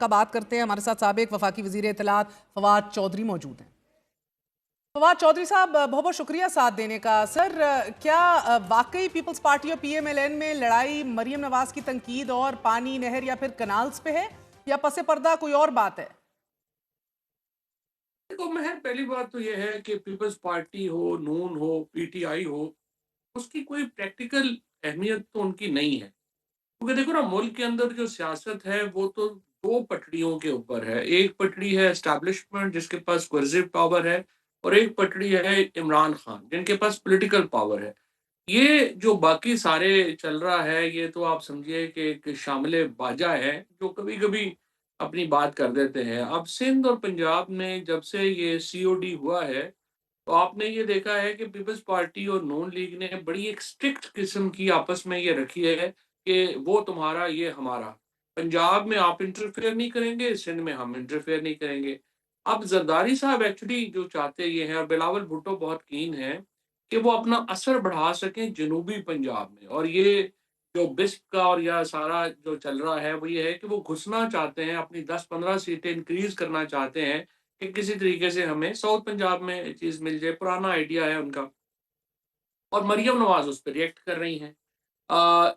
का बात करते हैं। हमारे साथ साबिक वफाकी वजीर इत्तलात फवाद चौधरी मौजूद हैं। फवाद चौधरी साहब, बहुत बहुत शुक्रिया साथ देने का। सर, क्या वाकई पीपल्स पार्टी और पीएमएलएन में लड़ाई मरियम नवाज की तनकीद और पानी, नहर या फिर कनाल्स पे है, या पसे पर्दा कोई और बात है? देखो महर, पहली बात तो यह है कि पीपल्स पार्टी हो, नून हो, पीटीआई हो, उसकी कोई प्रैक्टिकल अहमियत तो उनकी नहीं है। क्योंकि देखो ना, मुल्क के अंदर जो सियासत है वो तो दो पटड़ियों के ऊपर है। एक पटड़ी है एस्टैब्लिशमेंट जिसके पास कोर्सिव पावर है, और एक पटड़ी है इमरान खान जिनके पास पॉलिटिकल पावर है। ये जो बाकी सारे चल रहा है, ये तो आप समझिए कि एक शामिल बाजा है जो कभी-कभी अपनी बात कर देते हैं। अब सिंध और पंजाब में जब से ये सीओडी हुआ है, तो आपने ये देखा है कि पीपल्स पार्टी और नून लीग ने बड़ी एक स्ट्रिक्ट किस्म की आपस में ये रखी है कि वो तुम्हारा, ये हमारा। पंजाब में आप इंटरफेयर नहीं करेंगे, सिंध में हम इंटरफेयर नहीं करेंगे। अब जरदारी साहब एक्चुअली जो चाहते ये हैं, और बिलावल भुट्टो बहुत कीन है कि वो अपना असर बढ़ा सकें जनूबी पंजाब में। और ये जो बिस्प का और यह सारा जो चल रहा है वो ये है कि वो घुसना चाहते हैं, अपनी 10-15 सीटें इंक्रीज करना चाहते हैं कि किसी तरीके से हमें साउथ पंजाब में चीज़ मिल जाए। पुराना आइडिया है उनका, और मरियम नवाज़ उस पे रिएक्ट कर रही हैं। अ,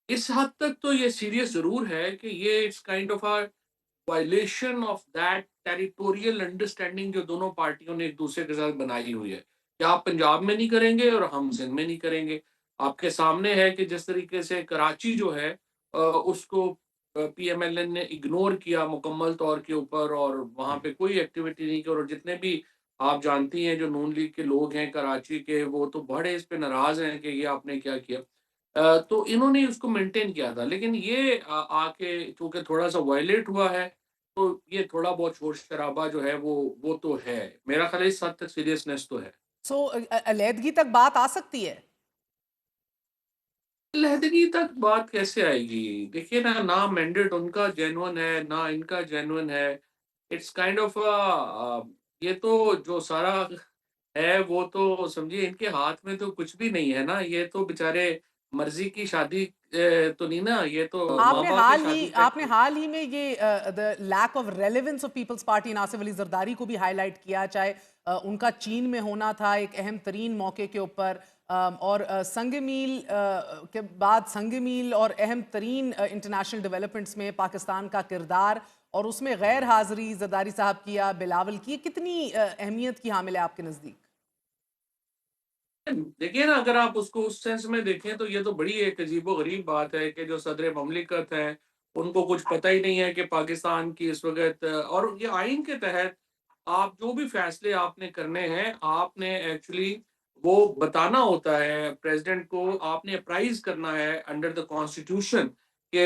इस हद तक तो ये सीरियस ज़रूर है कि ये it's kind of a violation of that territorial understanding जो दोनों पार्टियों ने एक-दूसरे के साथ बनाई हुई है, कि आप पंजाब में नहीं करेंगे और हम सिंध में नहीं करेंगे। आपके सामने है कि जिस तरीके से कराची जो है उसको पीएमएलएन ने इग्नोर किया मुकम्मल तौर के ऊपर, और वहाँ पे कोई एक्टिविटी नहीं की। और जितने भी आप जानती हैं जो नून लीग के लोग हैं कराची के, वो तो बड़े इस पे नाराज़ हैं कि ये आपने क्या किया। तो इन्होंने उसको मेंटेन किया था, लेकिन ये आके चूँकि थोड़ा-सा वायलेट हुआ है, तो ये थोड़ा बहुत शोर-शराबा जो है वो तो है। मेरा ख़्याल है इस हद तक सीरियसनेस तो है। सो अलहदगी तक बात आ सकती है? लहदगी तक बात कैसे आएगी? देखिए ना, ना मैंडेट उनका जेन्युइन है, ना इनका जेन्युइन है। इट्स काइंड ऑफ ये तो जो सारा है वो तो समझिए इनके हाथ में तो कुछ भी नहीं है ना। ये तो बेचारे मर्ज़ी की शादी तो नहीं ना, ये तो माँ-बाप ही शादी तय आपने हाल ही में ये the lack of relevance of People's Party Nasir Ali Zardari को भी हाईलाइट किया, चाहे उनका चीन में होना था एक अहम तरीन मौके के ऊपर, और संग मील के बाद संग मील और अहम तरीन इंटरनेशनल डेवलपमेंट्स में पाकिस्तान का किरदार, और उसमें गैर हाजिरी जरदारी साहब की या बिलावल की, ये कितनी अहमियत की हामिल है आपके नज़दीक? देखिए ना, अगर आप उसको उस सेंस में देखें तो ये तो बड़ी एक अजीबो-गरीब बात है कि जो सदर ममलिकत हैं, उनको कुछ पता ही नहीं है कि पाकिस्तान की इस वक़्त, और ये आइन के तहत आप जो भी फ़ैसले आपने करने हैं, आपने एक्चुअली वो बताना होता है प्रेज़िडेंट को, आपने अप्राइज़ करना है अंडर द कॉन्स्टिट्यूशन कि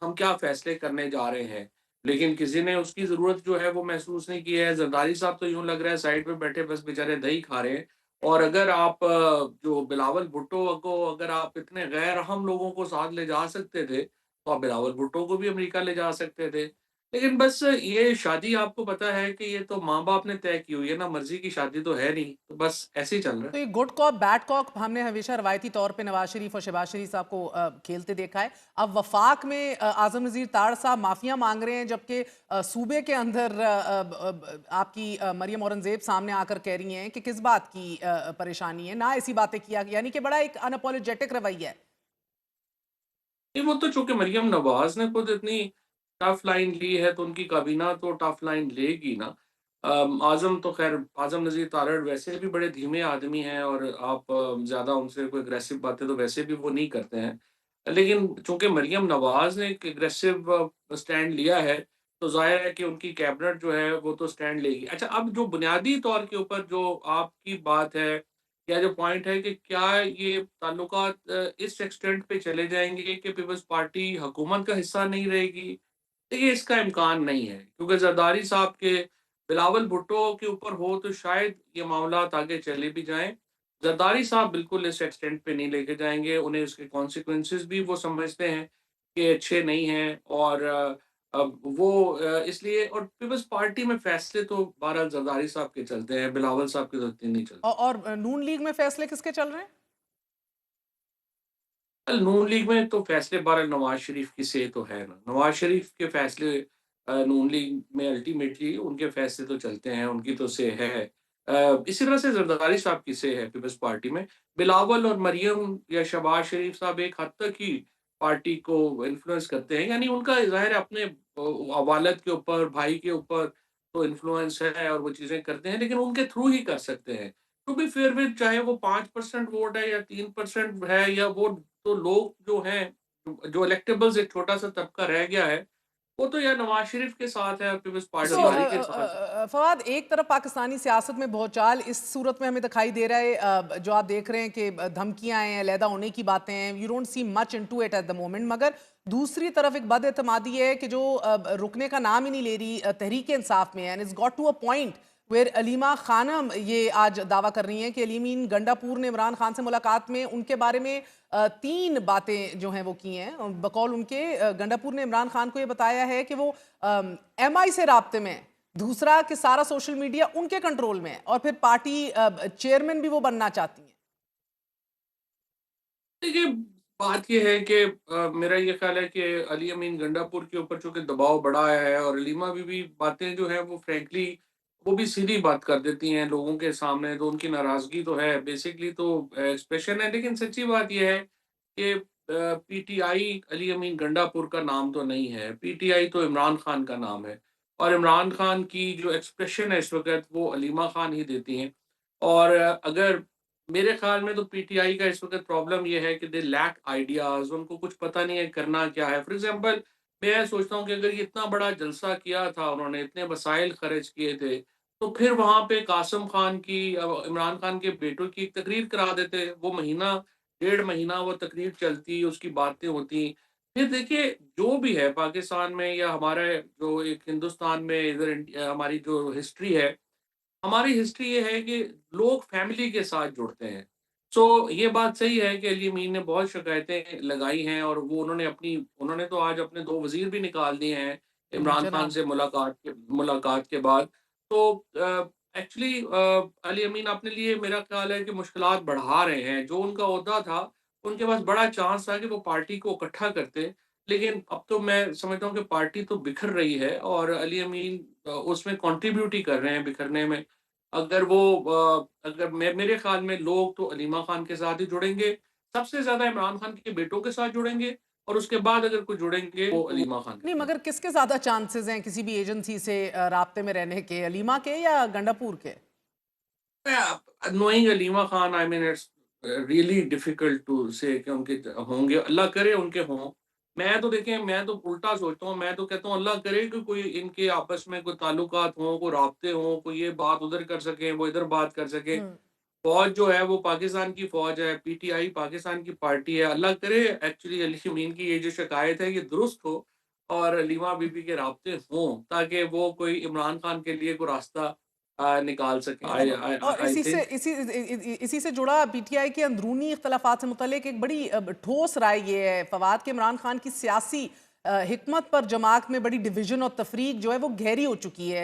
हम क्या फ़ैसले करने जा रहे हैं। लेकिन किसी ने उसकी ज़रूरत जो है वो महसूस नहीं की है। ज़रदारी साहब तो यूँ लग रहा है साइड पे बैठे बस बेचारे दही खा रहे हैं। और अगर आप जो बिलावल भुट्टो को अगर आप इतने गैर अहम लोगों को साथ ले जा सकते थे, तो आप बिलावल भुट्टो को भी अमेरिका ले जा सकते थे। लेकिन बस ये शादी आपको पता है कि ये तो माँ-बाप ने तय की हुई है ना, मर्ज़ी की शादी तो है नहीं, तो बस ऐसे ही चल रहा है। तो ये गुड कॉप बैड कॉप हमने हमेशा रवायती तौर पे नवाज शरीफ और शहबाज शरीफ साहब को खेलते देखा है। अब वफाक में आजम नज़ीर ताड़ साहब माफिया मांग रहे हैं, जबकि सूबे के अंदर आपकी मरियम औरंगजेब सामने आकर कह रही हैं कि किस बात की परेशानी है, ना ऐसी बातें किया, यानी कि बड़ा एक अनअपोलोजेटिक रवैया है। नहीं, वो तो चूँकि मरियम नवाज़ ने खुद इतनी टफ लाइन ली है, तो उनकी काबीना तो टफ लाइन लेगी ना। आज़म तो ख़ैर, आज़म नज़ीर तारड़ वैसे भी बड़े धीमे आदमी हैं, और आप ज़्यादा उनसे कोई एग्रेसिव बातें तो वैसे भी वो नहीं करते हैं। लेकिन चूँकि मरियम नवाज़ ने एक एग्रेसिव स्टैंड लिया है, तो ज़ाहिर है कि उनकी कैबिनेट जो है वो तो स्टैंड लेगी। अच्छा, अब जो बुनियादी तौर के ऊपर जो आपकी बात है, या जो पॉइंट है कि क्या ये ताल्लुकात इस एक्सटेंट पे चले जाएँगे कि पीपल्स पार्टी हुकूमत का हिस्सा नहीं रहेगी? देखिए, इसका इम्कान नहीं है, क्योंकि ज़रदारी साहब के बिलावल भुट्टो के ऊपर हो तो शायद ये मामलात आगे चले भी जाएँ। ज़रदारी साहब बिल्कुल इस एक्सटेंट पे नहीं लेके जाएँगे, उन्हें उसके कॉन्सिक्वेंसेस भी वो समझते हैं कि अच्छे नहीं हैं। और अब वो इसलिए, और पीपल्स पार्टी में फैसले तो बहरहाल ज़रदारी साहब के चलते हैं, बिलावल साहब के तो इतने नहीं चलते। और नून लीग में फैसले किसके चल रहे हैं? नून लीग में तो फैसले बहरहाल नवाज़ शरीफ की से तो है ना। नवाज़ शरीफ के फैसले नून लीग में अल्टीमेटली उनके फैसले तो चलते हैं, उनकी तो से है। इसी तरह से ज़रदारी साहब की से है पीपल्स पार्टी में। बिलावल और मरियम या शहबाज शरीफ साहब एक हद तक ही पार्टी को इन्फ्लुएंस करते हैं, यानी उनका ज़ाहिर है अपने वालिद के ऊपर, भाई के ऊपर तो इन्फ्लुएंस है और वो चीज़ें करते हैं, लेकिन उनके थ्रू ही कर सकते हैं। टू बी फेयर विद, चाहे वो 5% वोट है या 3% है, या वो तो लोग जो हैं, जो इलेक्टेबल्स एक छोटा-सा तबका रह गया है, वो तो या नवाज़ शरीफ के साथ है, पीपल्स सो पार्टी के साथ है। फवाद, एक तरफ पाकिस्तानी सियासत में भौचाल इस सूरत में हमें दिखाई दे रहा है, जो आप देख रहे हैं कि धमकियां हैं, अलहदा होने की बातें हैं, you don't see much into it at the moment, मगर दूसरी तरफ एक बदएतमादी है कि जो रुकने का नाम ही नहीं ले रही तहरीक इंसाफ में, and it's got to a point where Aleema Khanum ये आज दावा कर रही हैं कि अलीमीन गंडापुर ने इमरान खान से मुलाकात में उनके बारे में 3 बातें जो हैं वो की हैं। बकौल उनके गंडापुर ने इमरान खान को ये बताया है कि वो एमआई से राब्ते में है, दूसरा कि सारा सोशल मीडिया उनके कंट्रोल में है, और फिर पार्टी चेयरमैन भी वो बनना चाहती हैं। देखिए, बात ये है कि मेरा ये ख़्याल है कि अली अमीन गंडापुर के ऊपर चूँकि दबाव बढ़ा है, और अलीमा बीवी बातें जो हैं वो फ्रैंकली वो भी सीधी बात कर देती हैं लोगों के सामने, तो उनकी नाराज़गी तो है, बेसिकली तो एक्सप्रेशन है। लेकिन सच्ची बात ये है कि पीटीआई अली अमीन गंडापुर का नाम तो नहीं है, पीटीआई तो इमरान खान का नाम है, और इमरान खान की जो एक्सप्रेशन है इस वक़्त वो अलीमा खान ही देती हैं। और अगर मेरे ख़्याल में तो पीटीआई का इस वक़्त प्रॉब्लम ये है कि दे लैक आइडियाज़, उनको कुछ पता नहीं है करना क्या है। फॉर एग्ज़ाम्पल, मैं सोचता हूँ कि अगर ये इतना बड़ा जलसा किया था उन्होंने, इतने वसाइल खर्च किए थे, तो फिर वहाँ पे कासिम खान की इमरान खान के बेटों की एक तकरीर करा देते। वो महीना, डेढ़ महीना वो तकरीर चलती, उसकी बातें होती। फिर देखिए, जो भी है पाकिस्तान में या हमारे जो एक हिंदुस्तान में इधर हमारी जो हिस्ट्री है, हमारी हिस्ट्री ये है कि लोग फैमिली के साथ जुड़ते हैं। सो ये बात सही है कि अली अमीन ने बहुत शिकायतें लगाई हैं, और वो उन्होंने तो आज अपने 2 वज़ीर भी निकाल दिए हैं इमरान खान जनाब, से मुलाकात के बाद। तो एक्चुअली अली अमीन अपने लिए मेरा ख़्याल है कि मुश्किलात बढ़ा रहे हैं। जो उनका ओहदा था, उनके पास बड़ा चांस था कि वो पार्टी को इकट्ठा करते। लेकिन अब तो मैं समझता हूँ कि पार्टी तो बिखर रही है, और अली अमीन उसमें कंट्रीब्यूट ही कर रहे हैं बिखरने में। अगर मेरे ख़्याल में लोग तो अलीमा खान के साथ ही जुड़ेंगे, सबसे ज़्यादा इमरान खान के बेटों के साथ जुड़ेंगे, और उसके बाद अगर कोई जुड़ेंगे वो अलीमा खान के नहीं, साथ। मगर किसके ज्यादा चांसेस हैं किसी भी एजेंसी से राब्ते में रहने के, अलीमा के या गंडापुर के? Knowing Aleema Khan, I mean it's really difficult to say कि उनके होंगे, अल्लाह करे उनके हों। मैं तो देखें, मैं तो उल्टा सोचता हूँ, मैं तो कहता हूँ अल्लाह करे कि कोई इनके आपस में कोई ताल्लुकात हों, कोई राब्ते हों, कोई ये बात उधर कर सकें, वो इधर बात कर सकें। हम्म। फ़ौज जो है वो पाकिस्तान की फ़ौज है, पीटीआई पाकिस्तान की पार्टी है। अल्लाह करे एक्चुअली अली अमीन की ये जो शिकायत है ये दुरुस्त हो, और लीमा बीबी के राब्ते हों, ताकि वो कोई इमरान खान के लिए कोई रास्ता निकाल सकें। आई आई और आई थिंक इसी से जुड़ा पीटीआई के अंदरूनी इख्तलाफात से मुतल्लिक एक बड़ी ठोस राय ये है फवाद, के इमरान खान की सियासी हिकमत पर जमात में बड़ी डिवीजन और तफरीक जो है वो गहरी हो चुकी है।